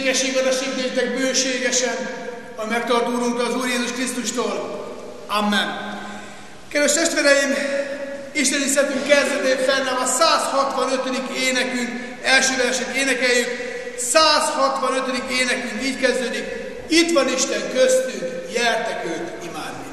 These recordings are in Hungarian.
békesség adassék néktek bőségesen, a megtartó Úrunktól, az Úr Jézus Krisztustól. Amen. Kedves testvéreim, Isten tiszteletünk kezdetén fennáll a 165. énekünk, első verset énekeljük. 165. énekünk így kezdődik: itt van Isten köztünk, gyertek őt imádni.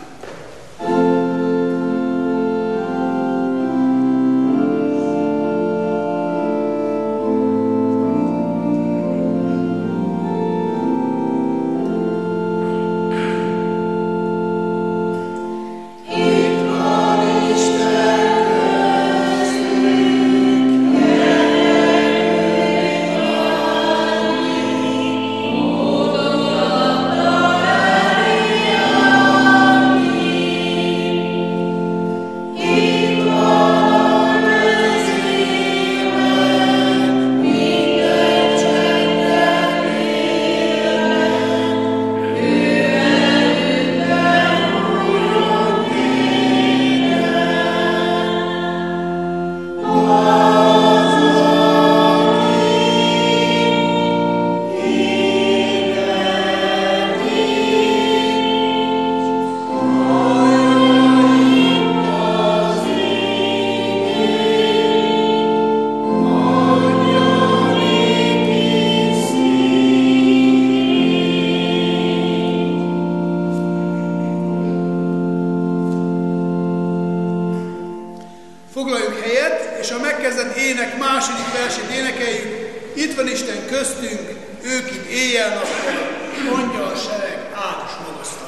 Foglaljuk helyet, és a megkezdett ének második versét énekeljük. Itt van Isten köztünk, ők itt éjjel-nappal, angyalsereg áldás magasztal.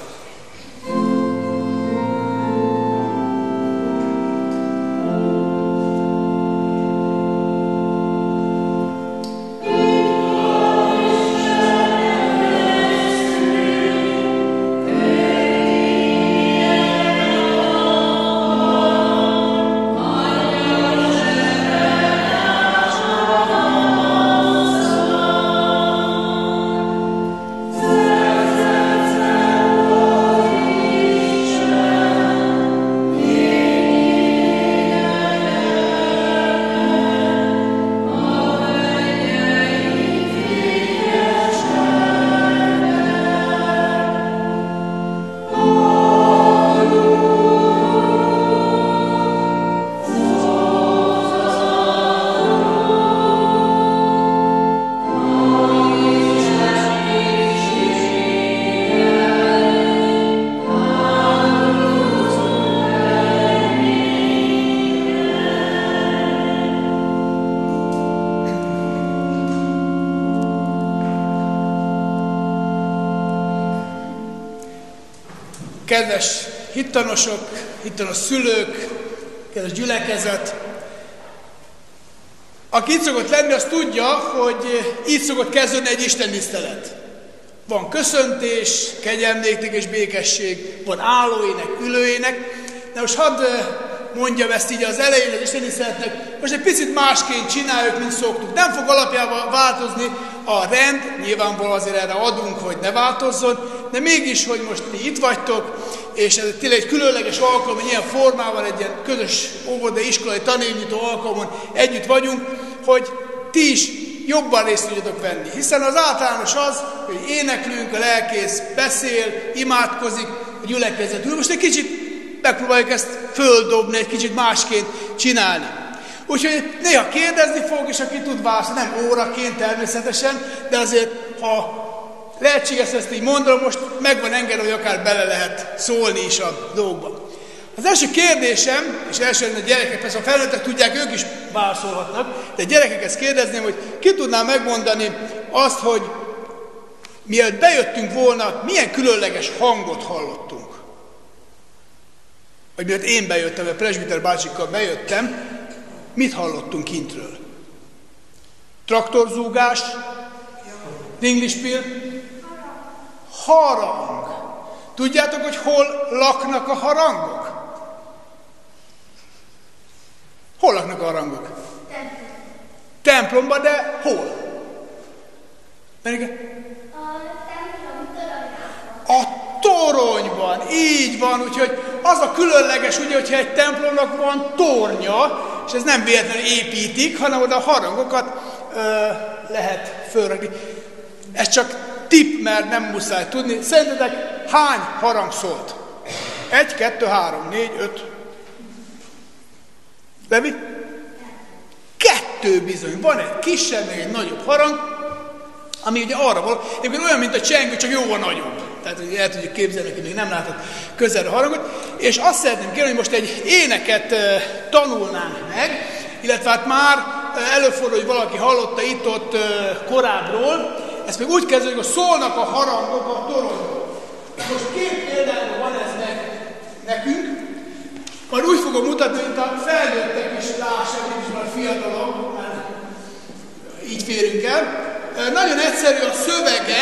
Kedves hittanosok, hittanos szülők, kedves gyülekezet, aki itt szokott lenni, az tudja, hogy így szokott kezdődni egy istentisztelet. Van köszöntés, kegyelmnéktek és békesség, van állóének, ülőének. De most hadd mondjam ezt így az elején az istentiszteletnek, most egy picit másként csináljuk, mint szoktuk. Nem fog alapjában változni a rend, nyilvánvalóan azért erre adunk, hogy ne változzon, de mégis, hogy most ti itt vagytok, és ez tényleg egy különleges alkalom, hogy ilyen formában, egy ilyen közös óvodai iskolai tanévnyitó alkalmon együtt vagyunk, hogy ti is jobban részt tudjatok venni. Hiszen az általános az, hogy éneklünk, a lelkész beszél, imádkozik, a gyülekezet ül. Most egy kicsit megpróbáljuk ezt földobni, egy kicsit másként csinálni. Úgyhogy néha kérdezni fog, és aki tud válaszolni, nem óraként természetesen, de azért, ha lehetséges ezt így mondom, most megvan engedve, hogy akár bele lehet szólni is a dolgokba. Az első kérdésem, és elsően a gyerekek, persze a felnőttek tudják, ők is válaszolhatnak, de a gyerekeket kérdezném, hogy ki tudná megmondani azt, hogy mielőtt bejöttünk volna, milyen különleges hangot hallottunk. Vagy mielőtt én bejöttem, vagy presbiter bácsikkal bejöttem, mit hallottunk kintről? Traktorzúgás, ringlispil, harang. Tudjátok, hogy hol laknak a harangok? Hol laknak a harangok? Templomban, de hol? A toronyban, így van, úgyhogy az a különleges, ugye, hogyha egy templomnak van tornya, és ez nem véletlenül építik, hanem oda a harangokat lehet fölrakni. Ez csak tipp, mert nem muszáj tudni. Szerintetek hány harang szólt? 1, 2, 3, 4, 5. Levi? 2 bizony. Van egy kisebb, meg egy nagyobb harang, ami ugye arra való, egyébként olyan, mint a csengő, csak jóval nagyobb. Tehát, hogy el tudjuk képzelni, aki még nem látott közelre harangot. És azt szeretném kérni, hogy most egy éneket tanulnánk meg, illetve hát már előfordul, hogy valaki hallotta itt-ott korábbról. Ez még úgy kezdődik, hogy szólnak a harangok a toronyról. Most 2 példában van ez nekünk. Majd úgy fogom mutatni, mint a felnőttek is lássák, én is már fiatalabb, már így férünk el. Nagyon egyszerű a szövege,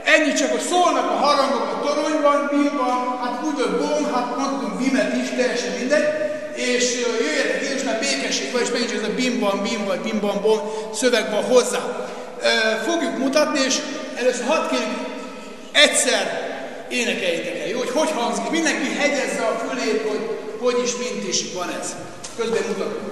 ennyi csak, hogy szólnak a harangok a toronyban, bimban, hát úgy, hogy bom, hát mondtunk bimet is, teljesen mindegy, és jöjjetek ide, és már békesség van, és megint csak ez a bimban, bim, vagy bimban, bom szöveg van hozzá. Fogjuk mutatni, és először hadd kérjük, egyszer énekeljétek el, jó? Hogy hangzik? Mindenki hegyezze a fülét, hogy is, mint is van ez. Közben mutatom.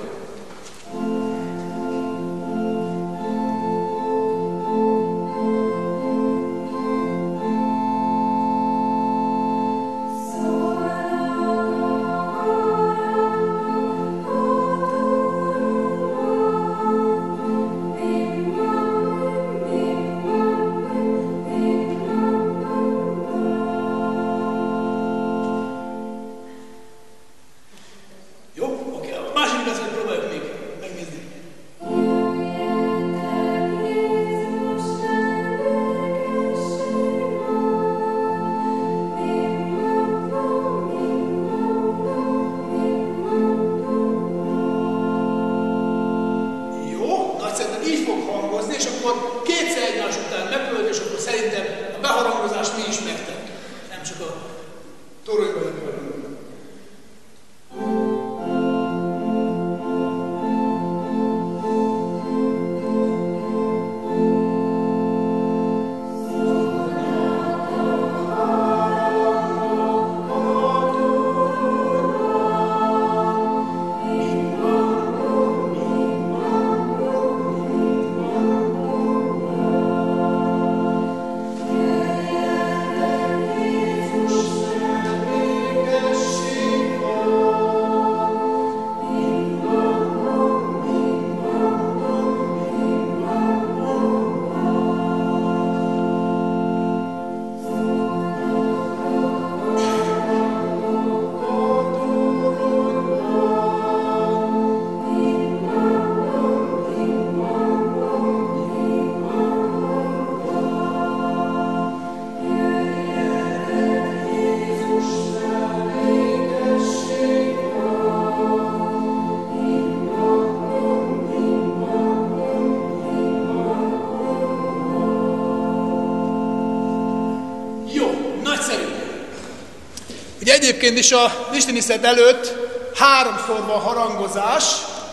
Ugye egyébként is az istentisztelet előtt 3-szor van harangozás,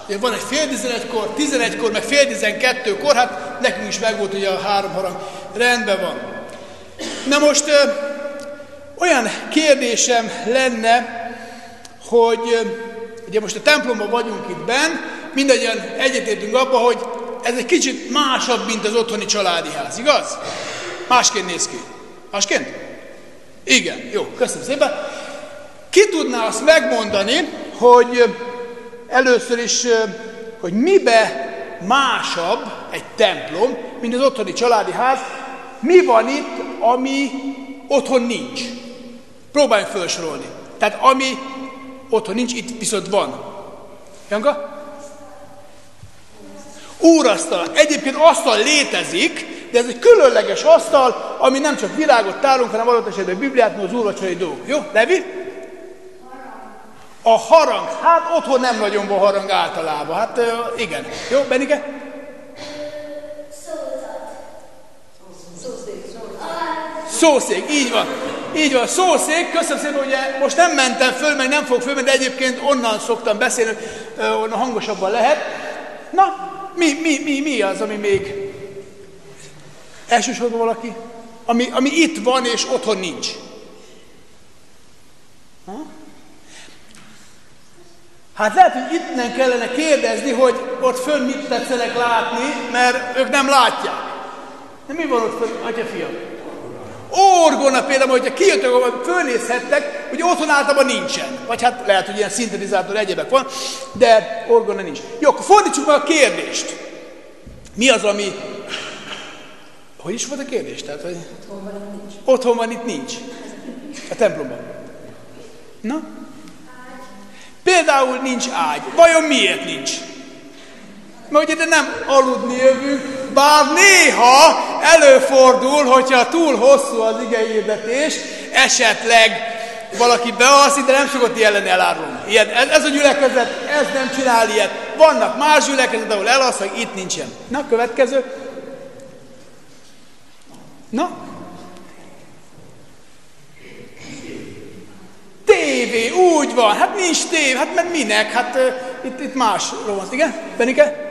ugye van egy fél 11-kor, 11-kor, meg fél 12-kor, hát nekünk is megvolt ugye a 3 harang, rendben van. Na most olyan kérdésem lenne, hogy ugye most a templomban vagyunk itt benn, mindannyian egyetértünk abban, hogy ez egy kicsit másabb, mint az otthoni családi ház, igaz? Másként néz ki. Másként? Igen, jó, köszönöm szépen. Ki tudná azt megmondani, hogy először is, hogy mibe másabb egy templom, mint az otthoni családi ház, mi van itt, ami otthon nincs? Próbáljunk felsorolni. Tehát ami otthon nincs, itt viszont van. Janka? Úrasztal. Egyébként asztal létezik, de ez egy különleges asztal, ami nem csak virágot tárunk, hanem adott esetben Bibliát, meg az úrvacsorai dolgok. Jó? Levi? A harang. Hát otthon nem nagyon van harang általában. Hát igen. Jó, Benike? Szószék, így van. Így van, szószék, köszönöm szépen, ugye most nem mentem föl, meg nem fogok fölmenni, de egyébként onnan szoktam beszélni, onnan hangosabban lehet. Na, mi az, ami még elsősorban valaki? Ami itt van és otthon nincs. Ha? Hát lehet, hogy innen kellene kérdezni, hogy ott fönn mit tetszenek látni, mert ők nem látják. De mi van ott föl, atya-fiam? Orgona például, hogyha kijöttök, ahol fölnézhettek, hogy otthon általában nincsen. Vagy hát lehet, hogy ilyen szintetizátor egyebek van, de orgona nincs. Jó, akkor fordítsuk meg a kérdést. Mi az, ami... Hogy is volt a kérdés? Tehát, hogy... Otthon van, itt nincs. A templomban. Na? Például nincs ágy. Vajon miért nincs? Mert ugye nem aludni jövünk, bár néha előfordul, hogyha túl hosszú az igehirdetés, esetleg valaki bealszik, de nem szokott ilyen lenni, elárulom. Ez a gyülekezet, ez nem csinál ilyet. Vannak más gyülekezet, ahol elalszak, itt nincsen. Na, következő. Na? Tévé, úgy van. Hát nincs tévé, hát mert minek? Hát itt másról van. Igen? Benike?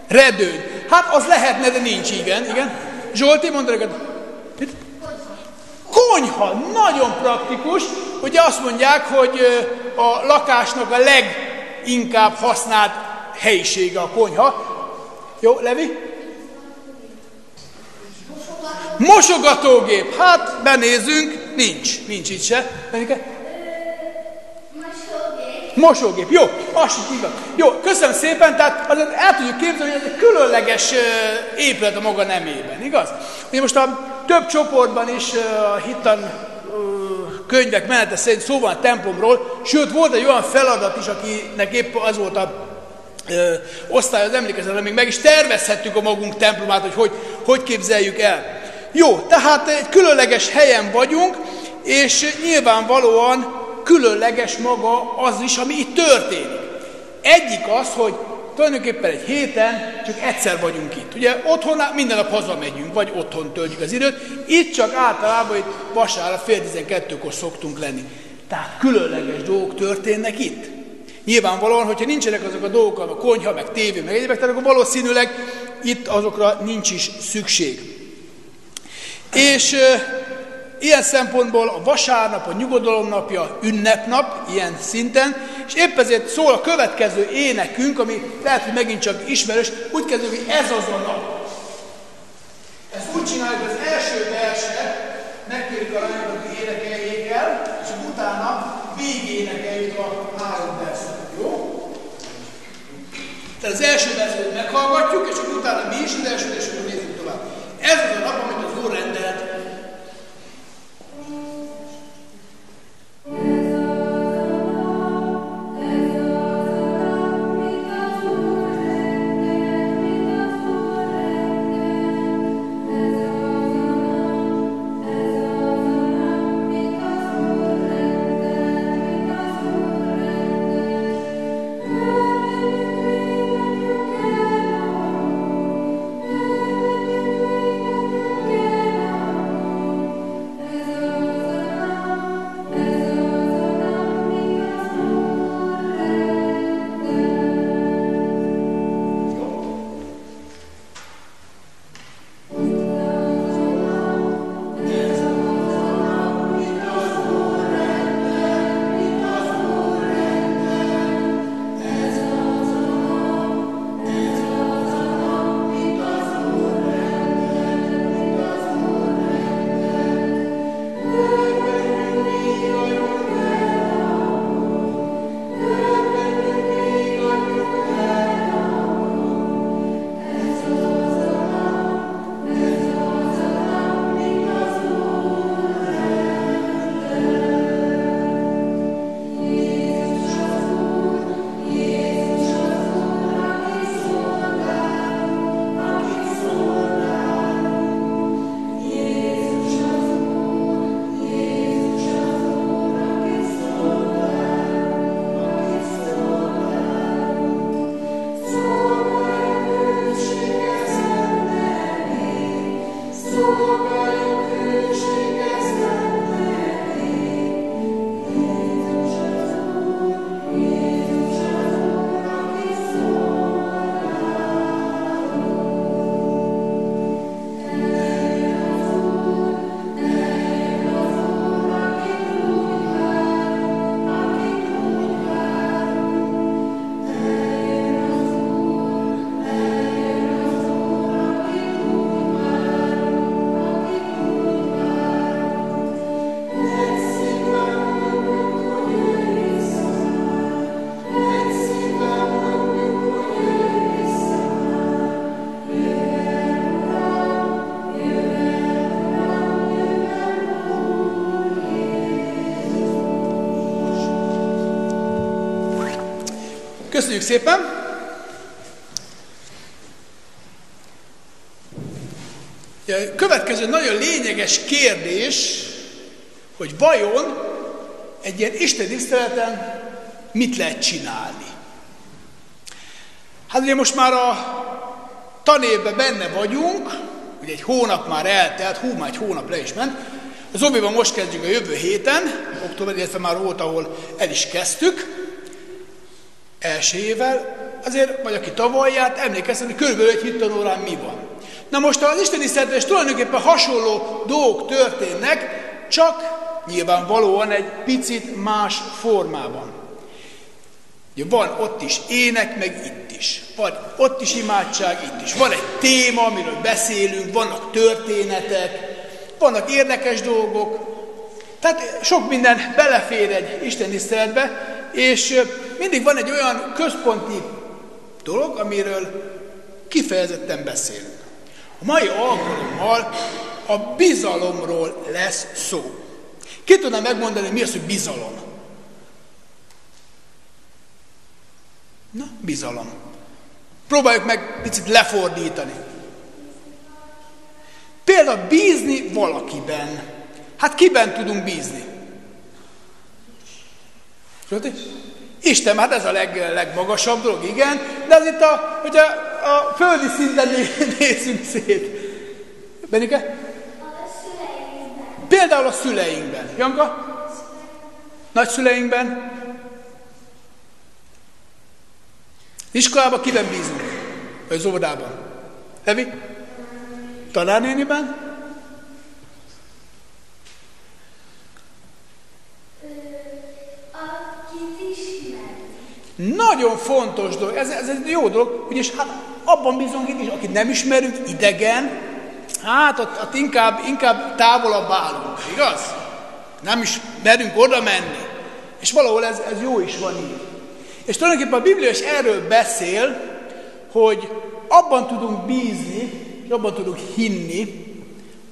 Redőny. Hát az lehetne, de nincs, igen. Zsolti, mondd neked. Konyha, nagyon praktikus. Ugye azt mondják, hogy a lakásnak a leginkább használt helyisége a konyha. Jó, Levi? Mosogatógép. Hát benézünk, nincs itt se. Benike? Mosógép. Jó, az is igaz. Jó, köszönöm szépen, tehát azért el tudjuk képzelni, hogy ez egy különleges épület a maga nemében, igaz? Ugye most a több csoportban is a hittan könyvek menete szerint szó van a templomról, sőt volt egy olyan feladat is, akinek épp az volt a osztály az emlékezetre, még meg is tervezhettük a magunk templomát, hogy képzeljük el. Jó, tehát egy különleges helyen vagyunk, és nyilvánvalóan különleges maga az is, ami itt történik. Egyik az, hogy tulajdonképpen egy héten csak egyszer vagyunk itt. Ugye otthon minden nap hazamegyünk, vagy otthon töltjük az időt, itt csak általában itt vasárnap 11:30-kor szoktunk lenni. Tehát különleges dolgok történnek itt. Nyilvánvalóan, hogyha nincsenek azok a dolgok, a konyha, meg tévé, meg egyébek, tehát akkor valószínűleg itt azokra nincs is szükség. És ilyen szempontból a vasárnap, a nyugodalom napja, ünnepnap, ilyen szinten, és épp ezért szól a következő énekünk, ami lehet, hogy megint csak ismerős, úgy kezdődik, hogy ez az a nap. Ezt úgy csináljuk, hogy az első verset megkérjük a lányokat, hogy énekeljék el, és utána végénekeljük a 3 verset. Jó? Tehát az első verset meghallgatjuk, és utána mi is az első verset nézzük tovább. Ez az a nap, amit az Úr rendelt. Köszönjük szépen! A következő nagyon lényeges kérdés, hogy vajon egy ilyen istentiszteleten mit lehet csinálni? Hát ugye most már a tanévben benne vagyunk, ugye egy hónap már eltelt, már egy hónap le is ment. Az Obiban most kezdjük a jövő héten, október, illetve már volt, ahol el is kezdtük, első évvel, azért, vagy aki tavaly járt, emlékeztem, hogy körülbelül egy hittanórán mi van. Na most az istentiszteleten is tulajdonképpen hasonló dolgok történnek, csak nyilvánvalóan egy picit más formában. Ugye van ott is ének, meg itt is. Van ott is imádság, itt is. Van egy téma, amiről beszélünk, vannak történetek, vannak érdekes dolgok. Tehát sok minden belefér egy istentiszteletbe, és mindig van egy olyan központi dolog, amiről kifejezetten beszélünk. A mai alkalommal a bizalomról lesz szó. Ki tudná megmondani, mi az, hogy bizalom? Na, bizalom. Próbáljuk meg picit lefordítani. Például bízni valakiben. Hát kiben tudunk bízni? Isten, hát ez a legmagasabb dolog, igen, de az itt, hogyha a földi szinten nézzünk szét. Benike? Például a szüleinkben. Janka? Nagyszüleinkben? Iskolában kiben bízunk? Vagy az óvodában? Levi? Tanárnéniben? Nagyon fontos dolog, ez egy jó dolog, ugyanis hát abban bízunk itt is, akit nem ismerünk, idegen, hát ott inkább távolabb állunk, igaz? Nem is merünk oda menni. És valahol ez jó is van így. És tulajdonképpen a Biblia is erről beszél, hogy abban tudunk bízni, és abban tudunk hinni,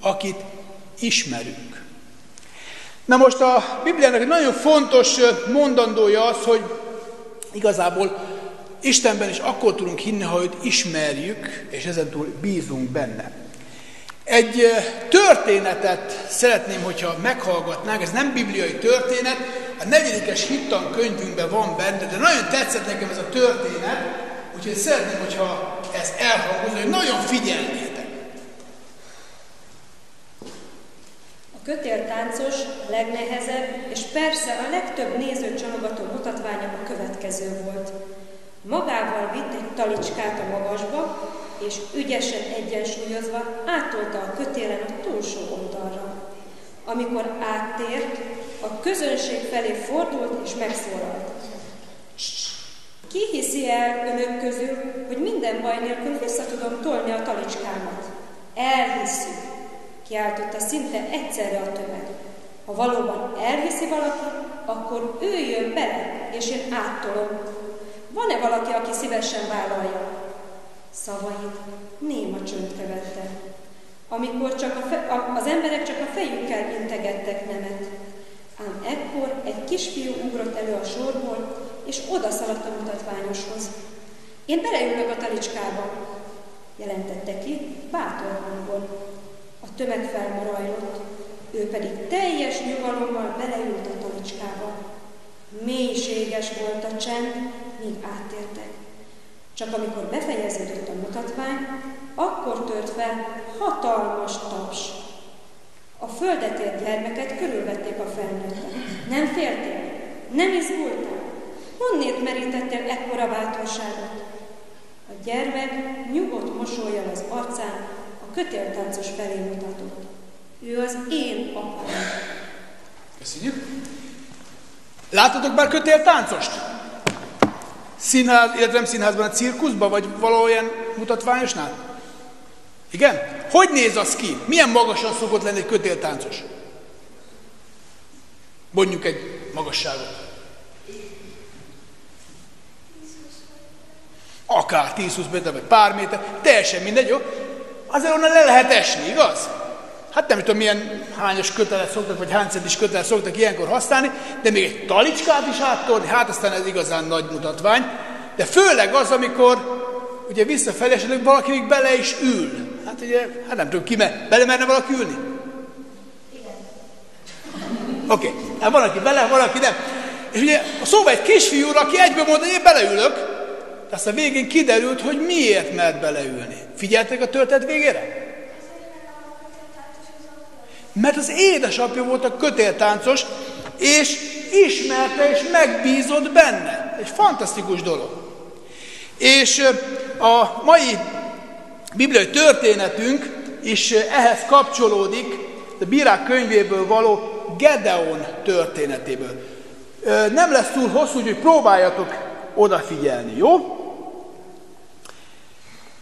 akit ismerünk. Na most a Bibliának egy nagyon fontos mondandója az, hogy igazából Istenben is akkor tudunk hinni, ha őt ismerjük, és ezentúl bízunk benne. Egy történetet szeretném, hogyha meghallgatnánk, ez nem bibliai történet, a 4. hittankönyvünkben van benne, de nagyon tetszett nekem ez a történet, úgyhogy szeretném, hogyha ez elhangozna, hogy nagyon figyelnétek. A kötéltáncos, a legnehezebb, és persze a legtöbb nézőt csalogató mutatványa a következő volt. Magával vitt egy talicskát a magasba, és ügyesen egyensúlyozva áttolta a kötélen a túlsó oldalra. Amikor áttért, a közönség felé fordult és megszólalt. Ki hiszi el önök közül, hogy minden baj nélkül vissza tudom tolni a talicskámat? Elhisszük, kiáltotta szinte egyszerre a tömeg. Ha valóban elhiszi valaki, akkor ő jön bele, és én áttolom. Van-e valaki, aki szívesen vállalja? Szavait néma csönd követte. Amikor az emberek csak a fejükkel integettek nemet. Ám ekkor egy kisfiú ugrott elő a sorból, és odaszaladt a mutatványoshoz. Én beleülök a talicskába, jelentette ki bátor hangon. A tömeg felmorajlott, ő pedig teljes nyugalommal beleült a talicskába. Mélységes volt a csend, míg áttértek. Csak amikor befejeződött a mutatvány, akkor tört fel hatalmas taps. A földet ért gyermeket körülvették a felnőttek. Nem féltél? Nem izgultál? Honnét merítettél ekkora bátorságot? A gyermek nyugodt mosollyal az arcán a kötéltáncos felé mutatott. Ő az én apám. Köszönjük. Láttatok már kötéltáncost? Színház, illetve nem színházban, a cirkuszban, vagy valahol mutatványosnál? Igen? Hogy néz az ki? Milyen magasan szokott lenni egy kötéltáncos? Mondjuk egy magasságot. Akár 10-20 méter, vagy pár méter, teljesen mindegy, jó? Azért onnan le lehet esni, igaz? Hát nem tudom, milyen hányos kötelet szoktak, vagy hány centis kötelet szoktak ilyenkor használni, de még egy talicskát is áttolni, hát aztán ez igazán nagy mutatvány. de főleg az, amikor ugye visszafelé esetleg valaki még bele is ül. Hát ugye, nem tudom ki, bele merne valaki ülni? Oké, hát van, aki bele, van, aki nem. És ugye szóval egy kisfiúra, aki egyből mondta, hogy én beleülök, de aztán végén kiderült, hogy miért mert beleülni. Figyeltek a történet végére? Mert az édesapja volt a kötéltáncos, és ismerte és megbízott benne. Egy fantasztikus dolog. És a mai bibliai történetünk is ehhez kapcsolódik, a Bírák könyvéből való Gedeon történetéből. Nem lesz túl hosszú, úgyhogy próbáljatok odafigyelni, jó?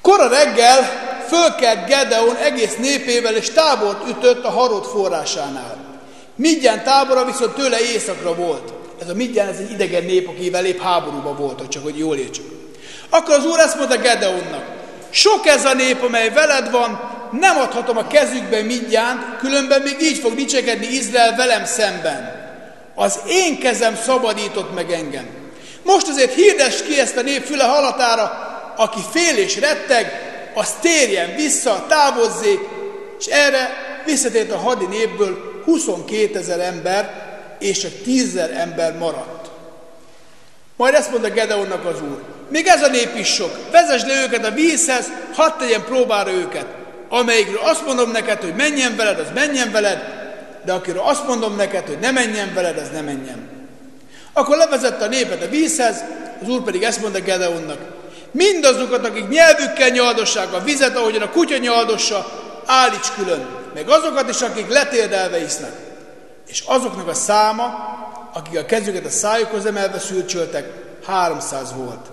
Kora reggel fölkelt Gedeon egész népével, és tábort ütött a Harod forrásánál. Midján tábora viszont tőle északra volt. Ez a Midján, ez egy idegen nép, akivel épp háborúban voltak, csak hogy jól értsük. Akkor az Úr ezt mondta Gedeonnak: sok ez a nép, amely veled van, nem adhatom a kezükbe Midjánt, különben még így fog dicsekedni Izrael velem szemben. Az én kezem szabadított meg engem. Most azért hirdess ki ezt a nép füle hallatára, aki fél és retteg, az térjen vissza, távozzék, és erre visszatért a hadi népből 22 000 ember, és csak 10 000 ember maradt. Majd ezt mondta Gedeonnak az Úr: még ez a nép is sok, vezesd le őket a vízhez, hadd tegyen próbára őket. Amelyikről azt mondom neked, hogy menjen veled, az menjen veled, de akiről azt mondom neked, hogy ne menjen veled, az ne menjen. Akkor levezette a népet a vízhez, az Úr pedig ezt mondta Gedeonnak: mindazokat, akik nyelvükkel nyaldossák a vizet, ahogyan a kutya nyaldossa, állíts külön, meg azokat is, akik letérdelve isznak. És azoknak a száma, akik a kezüket a szájukhoz emelve szürcsöltek, 300 volt.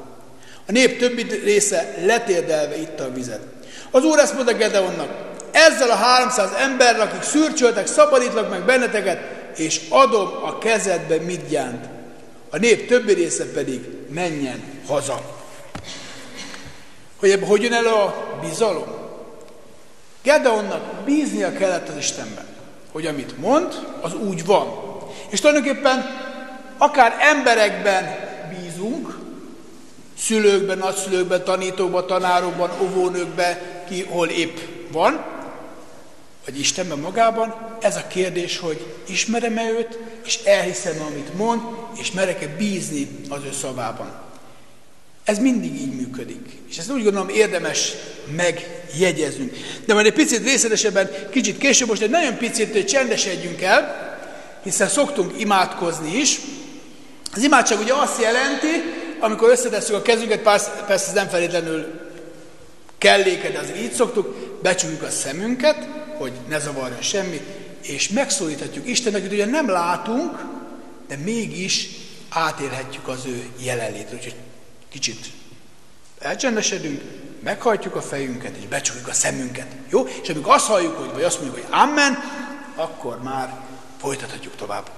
A nép többi része letérdelve itta a vizet. Az Úr ezt mondta Gedeonnak: ezzel a 300 emberrel, akik szürcsöltek, szabadítlak meg benneteket, és adom a kezedbe Midjánt. A nép többi része pedig menjen haza. Hogy ebben hogy jön elő a bizalom? Gedeonnak bíznia kellett az Istenben, hogy amit mond, az úgy van. És tulajdonképpen akár emberekben bízunk, szülőkben, nagyszülőkben, tanítókban, tanárokban, óvónőkben, ki hol épp van, vagy Istenben magában, ez a kérdés, hogy ismerem-e őt, és elhiszem, amit mond, és merek-e bízni az ő szavában. Ez mindig így működik. És ezt úgy gondolom érdemes megjegyeznünk. De majd egy picit részletesebben, kicsit később, most egy nagyon picit hogy csendesedjünk el, hiszen szoktunk imádkozni is. Az imádság ugye azt jelenti, amikor összetesszük a kezünket, persze ez nem feltétlenül kelléke, de azért így szoktuk, becsukjuk a szemünket, hogy ne zavarjon semmi, és megszólíthatjuk Istennek, hogy ugye nem látunk, de mégis átérhetjük az ő jelenlétét. Úgyhogy kicsit elcsendesedünk, meghajtjuk a fejünket, és becsukjuk a szemünket. Jó? És amikor azt halljuk, vagy azt mondjuk, hogy amen, akkor már folytathatjuk tovább.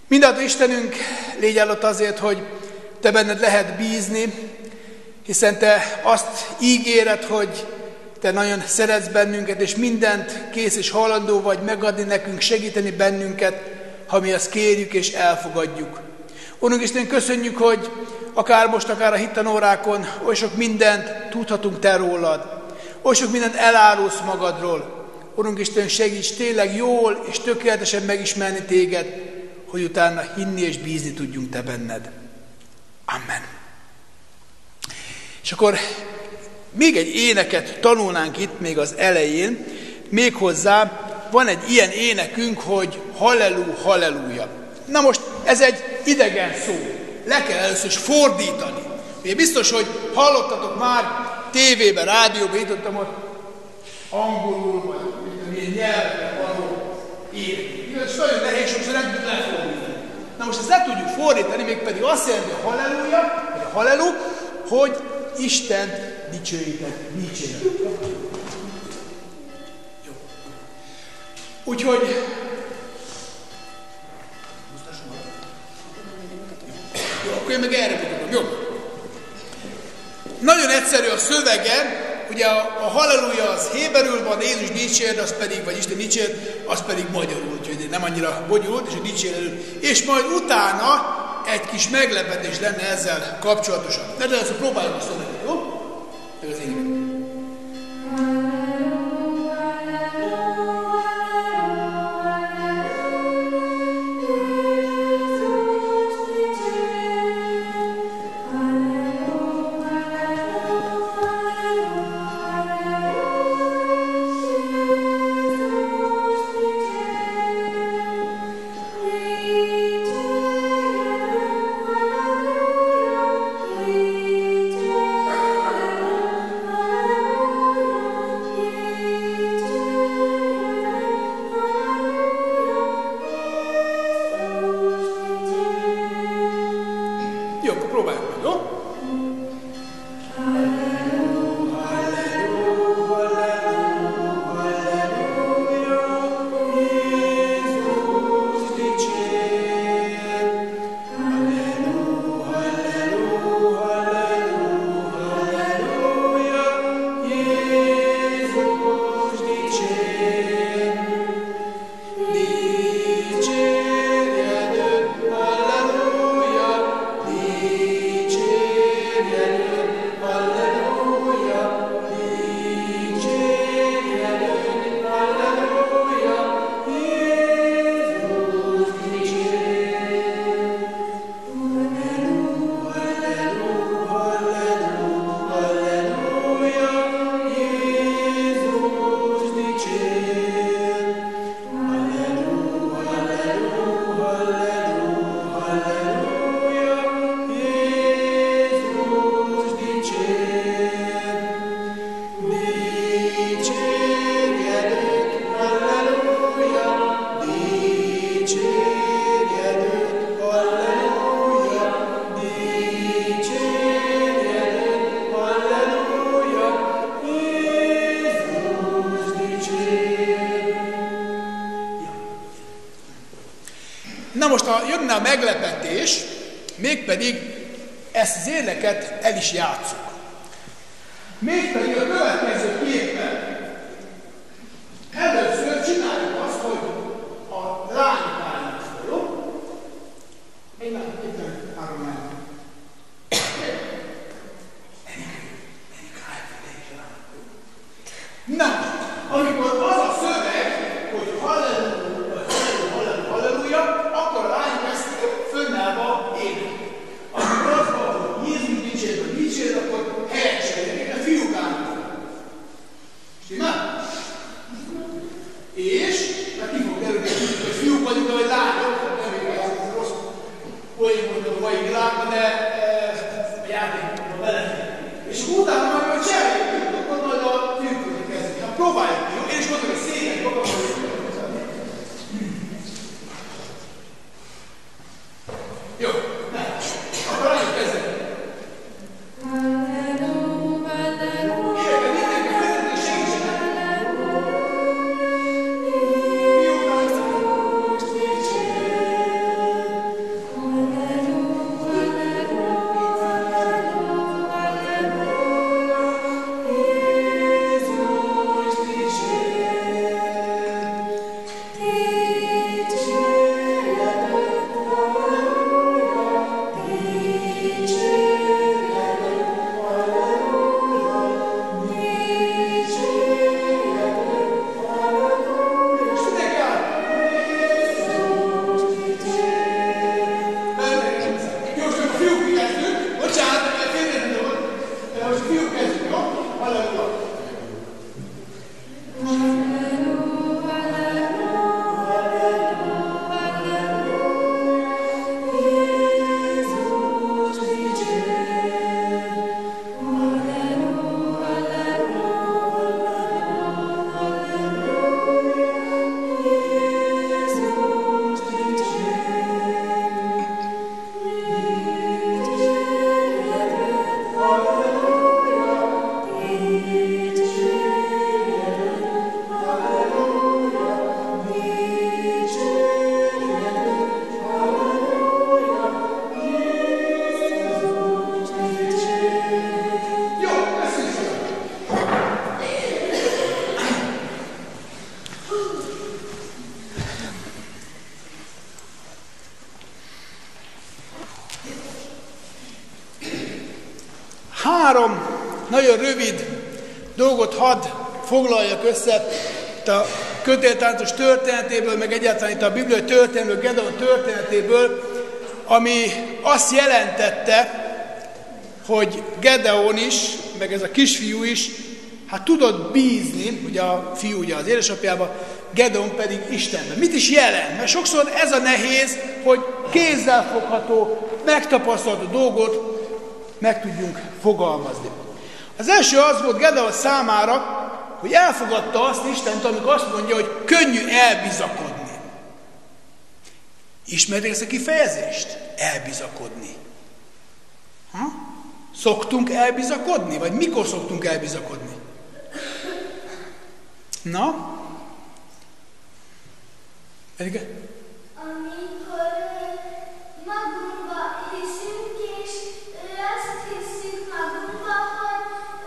Mindjárt Istenünk, légy áldott azért, hogy te benned lehet bízni, hiszen te azt ígéred, hogy te nagyon szeretsz bennünket, és mindent kész és hajlandó vagy megadni nekünk, segíteni bennünket, ha mi azt kérjük és elfogadjuk. Úrunk Isten, köszönjük, hogy akár most, akár a hittanórákon oly sok mindent tudhatunk te rólad, oly sok mindent elárulsz magadról. Urunk Isten, segíts tényleg jól és tökéletesen megismerni téged, hogy utána hinni és bízni tudjunk te benned. Amen. És akkor még egy éneket tanulnánk itt még az elején, méghozzá van egy ilyen énekünk, hogy Hallelú, halleluja. Na most ez egy idegen szó, le kell először is fordítani. Ugye biztos, hogy hallottatok már tévében, rádióban, itt ott angolul, vagy milyen nyelven való ének. Ez nagyon nehéz, sokszor nem tudjuk lefordítani. Na most ezt le tudjuk fordítani, mégpedig azt jelenti a halleluja, vagy a hallelú, hogy Istent dicsőítek, dicséret. Jó. Úgyhogy jó, akkor én meg erre mutatom. Jó. Nagyon egyszerű a szövege, ugye a halleluja az héberül van, Jézus dicsérd, az pedig, vagy Isten dicsérd, az pedig magyarul, úgyhogy nem annyira bonyolult, és a dicsérd. És majd utána egy kis meglepetés lenne ezzel kapcsolatosan. De ezt próbáljuk a szöveget, jó? Meg az éneket. Na most, ha jönne a meglepetés, mégpedig ezt az éneket el is játsszuk. Mégpedig a következő képen. Először csináljuk azt, hogy a lányok állnak fel, jó? Én három lány. Na, amikor az a szöveg, hogy halleluja, akkor a lányok ezt fönnállva énekel. Amikor az van, hogy Jézus dicsérd, akkor helyet cserélnek, a fiúk állnak fel. Stimmel? És, mert ki fog derülni, hogy fiúk vagyunk, vagy lányok, nem igaz, rossz poén mondom a mai világban, de a játékban belefér. És utána majd cseréljük, akkor majd a fiúknak kezdjük. Ha próbáljuk, jó? Én is mondom, hogy szépen magam, hogy jó, ne. Akkor lányok kezdeni. Énekel mindenki, segítsenek! Három nagyon rövid dolgot hadd foglaljak össze itt a kötéltáncos történetéből, meg egyáltalán itt a bibliai történetből, Gedeon történetéből, ami azt jelentette, hogy Gedeon is, meg ez a kisfiú is, hát tudott bízni, ugye a fiú ugye az édesapjában, Gedeon pedig Istenben. Mit is jelent? Mert sokszor ez a nehéz, hogy kézzelfogható, megtapasztalható dolgot meg tudjunk fogalmazni. Az első az volt Gedeon számára, hogy elfogadta azt Istent, amikor azt mondja, hogy könnyű elbizakodni. Ismeritek ezt a kifejezést? Elbizakodni. Szoktunk elbizakodni? Vagy mikor szoktunk elbizakodni? Na? Amikor magunkba hiszünk, és azt hiszünk magunkba, hogy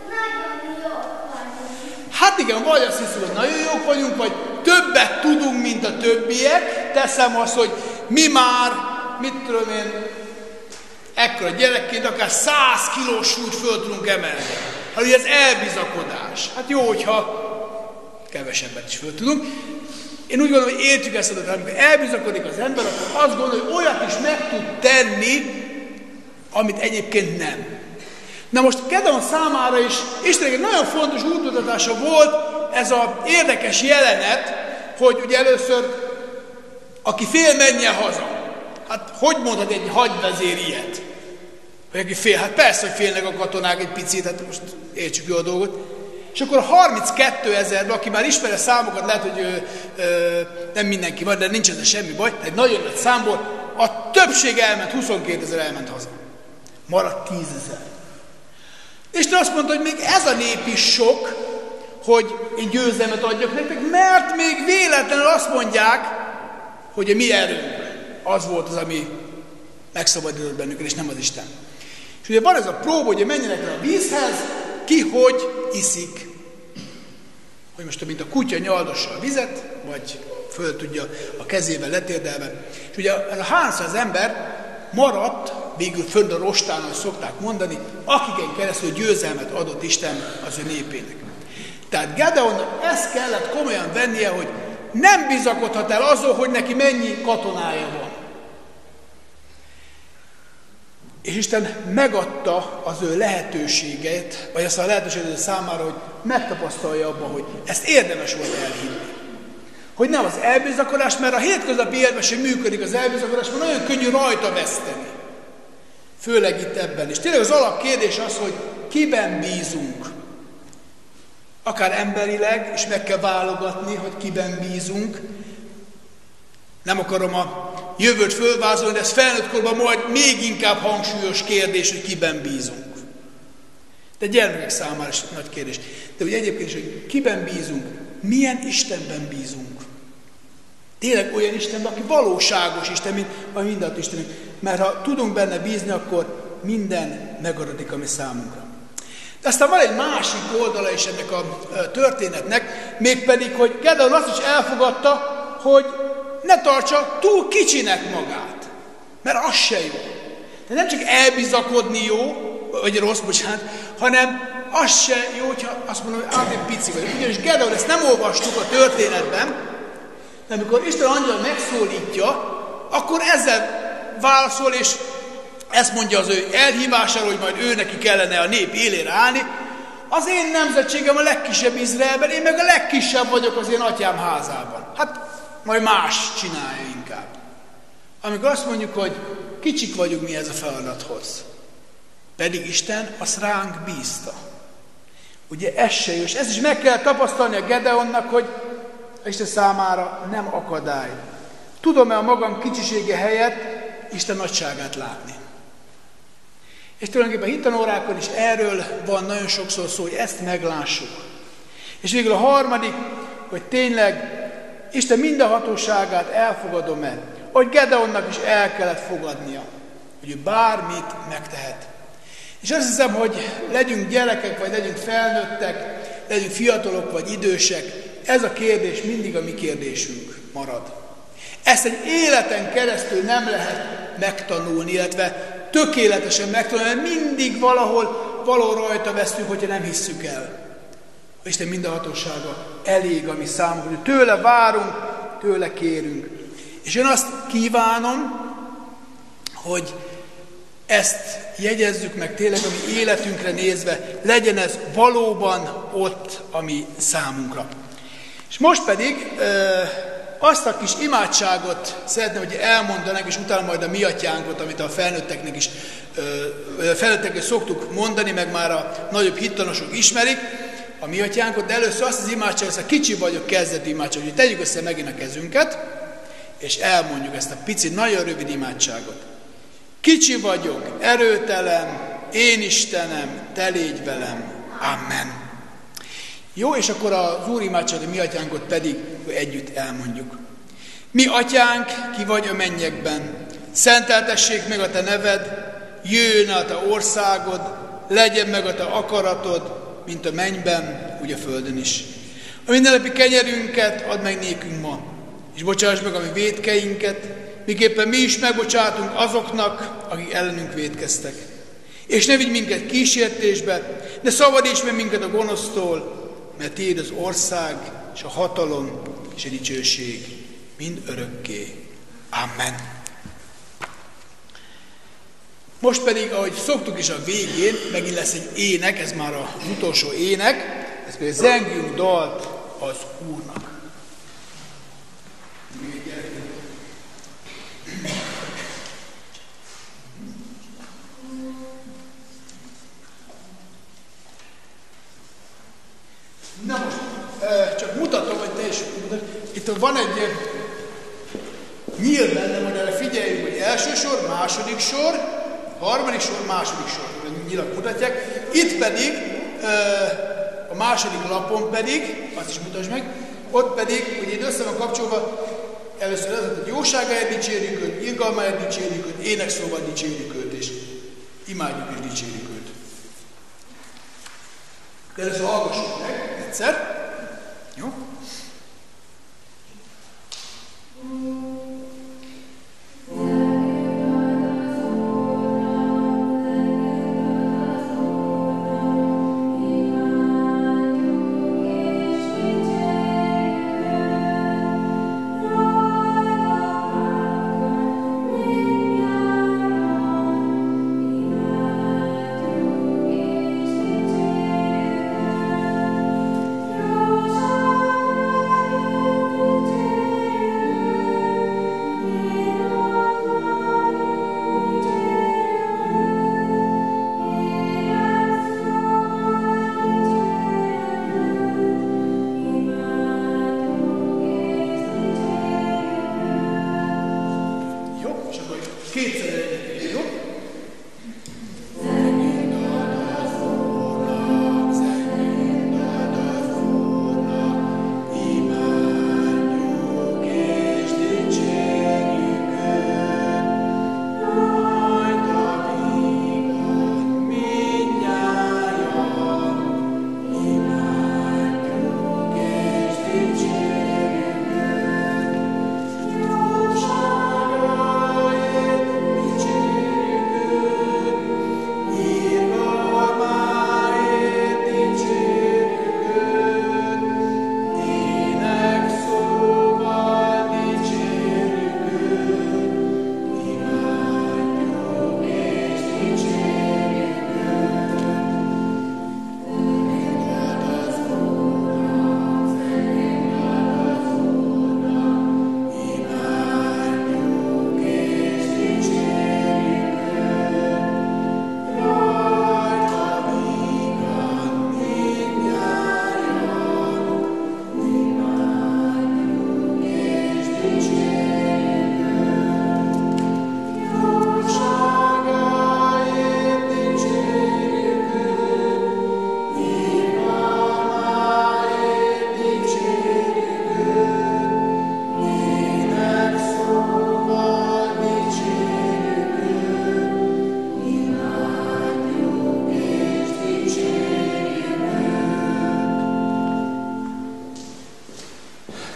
nagyon jók vagyunk. Hát igen, vagy azt hiszünk, hogy nagyon jók vagyunk, vagy többet tudunk, mint a többiek. Teszem azt, hogy mi már, mit tudom én, ekkora gyerekként akár 100 kilós súlyt föl tudunk emelni. Hát ugye ez elbizakodás. Hát jó, hogyha kevesebbet is föl tudunk. Én úgy gondolom, hogy értjük ezt, hogy amikor elbizakodik az ember, akkor azt gondolja, hogy olyat is meg tud tenni, amit egyébként nem. Na most Gedeon számára is Istennek egy nagyon fontos útmutatása volt ez az érdekes jelenet, hogy ugye először, aki fél, menjen haza. Hát hogy mondhat egy hadvezér ilyet? Hogy aki fél? Hát persze, hogy félnek a katonák egy picit, hát most értsük jól a dolgot. És akkor 32 000-ben, aki már ismeri a számokat, lehet, hogy nem mindenki van, de nincs ezzel semmi baj, tehát nagyon nagy számból, a többség elment, 22 000 elment haza. Maradt 10 000. Isten azt mondta, hogy még ez a nép is sok, hogy én győzelmet adjak nektek, mert még véletlenül azt mondják, hogy a mi erőnk az volt az, ami megszabadított bennünket, és nem az Isten. És ugye van ez a próba, hogy menjenek le a vízhez, ki hogy iszik. Hogy most mint a kutya nyaldossa a vizet, vagy föl tudja a kezével letérdelve. És ugye ez a 300 ember maradt végül fönn a rostán, ahogy szokták mondani, akiken keresztül győzelmet adott Isten az ő népének. Tehát Gedeonnak ezt kellett komolyan vennie, hogy nem bizakodhat el azon, hogy neki mennyi katonája van. És Isten megadta az ő lehetőséget, vagy azt a lehetőséget számára, hogy megtapasztalja abban, hogy ezt érdemes volt elhinni. Hogy nem az elbizakodás, mert a hétköznapi életben sem működik az elbizakodás, mert nagyon könnyű rajta veszteni. Főleg itt ebben. És tényleg az alapkérdés az, hogy kiben bízunk. Akár emberileg, és meg kell válogatni, hogy kiben bízunk. Nem akarom a jövőt fölvázolni, de ez felnőttkorban majd még inkább hangsúlyos kérdés, hogy kiben bízunk. De gyermekek számára is nagy kérdés. De ugye egyébként is, hogy kiben bízunk, milyen Istenben bízunk. Tényleg olyan Istenben, aki valóságos Isten, mint a mindent Istenünk. Mert ha tudunk benne bízni, akkor minden megadatik a mi számunkra. De aztán van egy másik oldala is ennek a történetnek, mégpedig, hogy Gedeon azt is elfogadta, hogy ne tartsa túl kicsinek magát. Mert az se jó. De nem csak elbizakodni jó, vagy rossz, bocsánat, hanem az se jó, hogyha azt mondom, hogy egy pici vagy. Ugyanis Gedeon, ezt nem olvastuk a történetben, de amikor Isten angyal megszólítja, akkor ezzel válaszol, és ezt mondja az ő elhívásáról, hogy majd ő neki kellene a nép élére állni. Az én nemzetségem a legkisebb Izraelben, én meg a legkisebb vagyok az én atyám házában. Hát majd más csinálja inkább. Amikor azt mondjuk, hogy kicsik vagyunk mi ez a feladathoz. Pedig Isten azt ránk bízta. Ugye ez se jó, és ezt is meg kell tapasztalni a Gedeonnak, hogy Isten számára nem akadály. Tudom-e a magam kicsisége helyett Isten nagyságát látni? És tulajdonképpen a hittanórákon is erről van nagyon sokszor szó, hogy ezt meglássuk. És végül a harmadik, hogy tényleg Isten minden hatóságát elfogadom-e, hogy Gedeonnak is el kellett fogadnia, hogy ő bármit megtehet. És azt hiszem, hogy legyünk gyerekek, vagy legyünk felnőttek, legyünk fiatalok, vagy idősek, ez a kérdés mindig a mi kérdésünk marad. Ezt egy életen keresztül nem lehet megtanulni, illetve tökéletesen megtanulni, mert mindig valahol való rajta vesztünk, hogyha nem hisszük el. Isten mindenhatósága elég, ami számunkra, hogy tőle várunk, tőle kérünk. És én azt kívánom, hogy ezt jegyezzük meg tényleg a mi életünkre nézve, legyen ez valóban ott, ami számunkra. És most pedig azt a kis imádságot szeretném, hogy elmondanak, és utána majd a mi atyánkot, amit a felnőtteknek is szoktuk mondani, meg már a nagyobb hittanosok ismerik, a mi atyánkot, de először azt az imádságot, ezt a kicsi vagyok kezdeti imádságot, hogy tegyük össze megint a kezünket, és elmondjuk ezt a pici, nagyon rövid imádságot. Kicsi vagyok, erőtelen, én Istenem, te légy velem. Amen. Jó, és akkor az Úr imádságot, a mi atyánkot pedig együtt elmondjuk. Mi atyánk, ki vagy a mennyekben, szenteltessék meg a te neved, jöjjön a te országod, legyen meg a te akaratod, mint a mennyben, úgy a földön is. A mindennapi kenyerünket add meg nékünk ma, és bocsáss meg a mi vétkeinket, miképpen mi is megbocsátunk azoknak, akik ellenünk vétkeztek. És ne vigy minket kísértésbe, de szabadíts meg minket a gonosztól, mert tiéd az ország, és a hatalom, és a dicsőség mind örökké. Amen. Most pedig, ahogy szoktuk is a végén, megint lesz egy ének, ez már az utolsó ének, ez pedig zengjünk dalt az Úrnak. Na most, csak mutatom, hogy te is mutatod. Itt van egy nyíl benne, hogy erre figyeljünk, hogy első sor, második sor, harmadik sor, második sor, a nyilak mutatják. Itt pedig, a második lapon pedig, azt is mutasd meg, ott pedig, hogy itt össze van kapcsolva, először az, hogy jóságáért dicsérjük őt, irgalmáért dicsérjük őt, énekszóval dicsérjük őt, és imádjuk és dicsérjük őt. De először hallgassuk meg egyszer. Jó?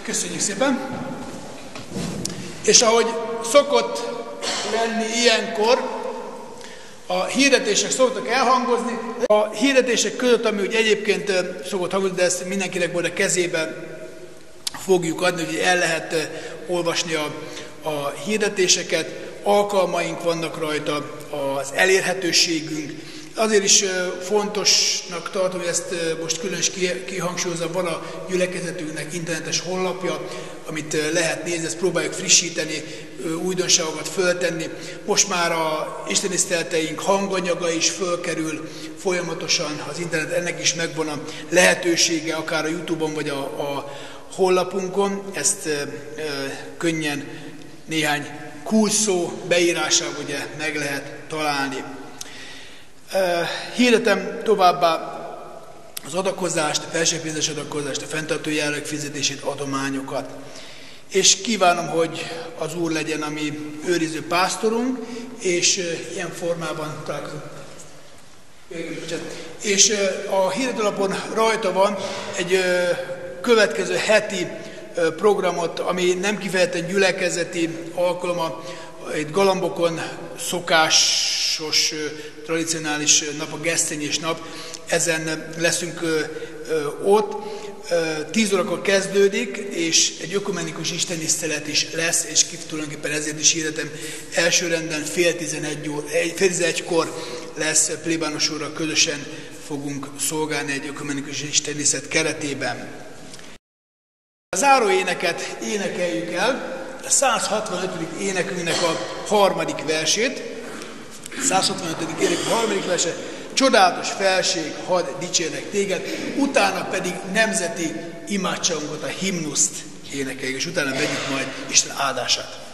Köszönjük szépen! És ahogy szokott lenni ilyenkor, A hirdetések szoktak elhangozni. A hirdetések között, ami úgy egyébként szokott hangozni, de ezt mindenkinek majd a kezében fogjuk adni, hogy el lehet olvasni a hirdetéseket, alkalmaink vannak rajta, az elérhetőségünk. Azért is fontosnak tartom, hogy ezt most külön kihangsúlyozom, van a gyülekezetünknek internetes honlapja, amit lehet nézni, ezt próbáljuk frissíteni, újdonságokat föltenni. Most már a istentiszteleteink hanganyaga is fölkerül folyamatosan az internet, ennek is megvan a lehetősége, akár a YouTube-on vagy a honlapunkon. Ezt könnyen néhány kulcsszó beírásával ugye meg lehet találni. Hirdetem továbbá az adakozást, a felsőfizetés adakozást, a fenntartó járulék fizetését, adományokat. És kívánom, hogy az Úr legyen a mi őriző pásztorunk, és ilyen formában találkozunk. És a hirdetlapon rajta van egy következő heti programot, ami nem kifejezetten gyülekezeti alkalma, itt Galambokon szokásos, tradicionális nap, a gesztenyés nap, ezen leszünk ott. 10 órakor kezdődik, és egy ökumenikus istentisztelet is lesz, és tulajdonképpen ezért is hirdetem, elsőrenden fél 11-kor lesz plébános úrral, közösen fogunk szolgálni egy ökumenikus istentisztelet keretében. A záróéneket énekeljük el, a 165. énekünknek a 3. versét, 165. ének a 3. verse, csodálatos felség, hadd dicsérlek téged, utána pedig nemzeti imádságunkat, a himnuszt énekeljük, és utána vegyük majd Isten áldását.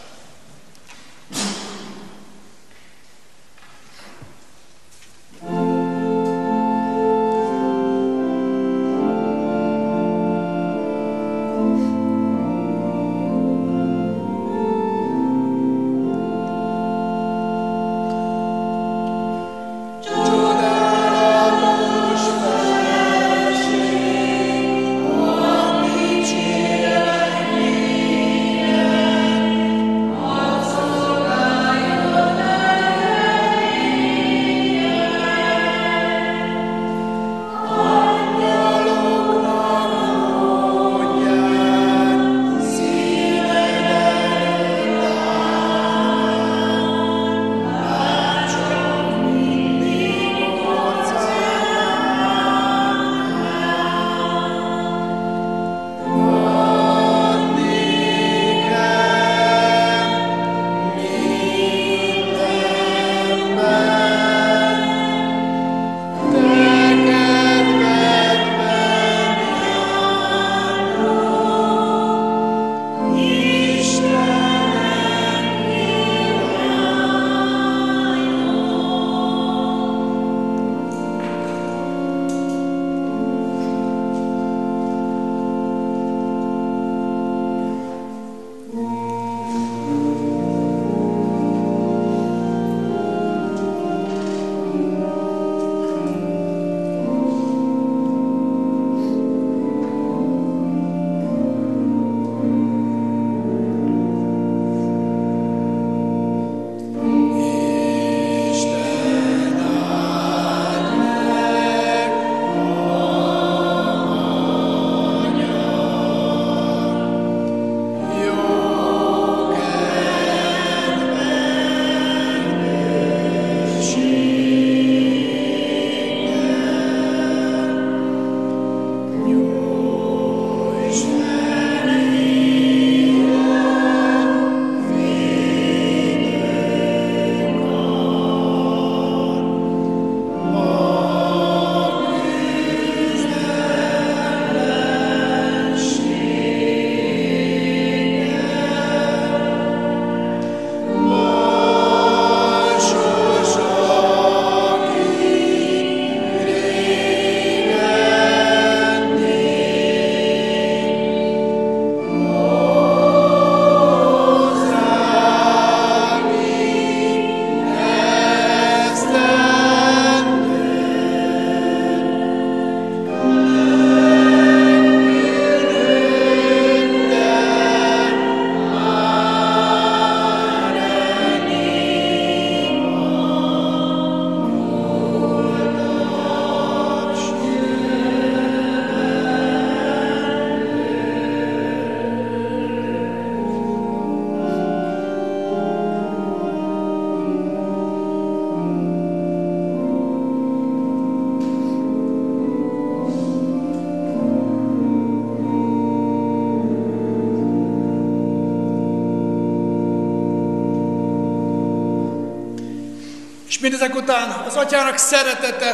És mindezek után az Atyának szeretete,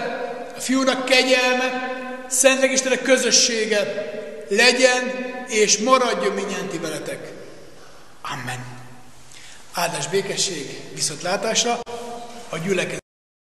a Fiúnak kegyelme, Szentlélek Istennek közössége legyen és maradjon mindnyájan veletek. Amen. Áldás békesség, viszontlátásra, a gyülekezet.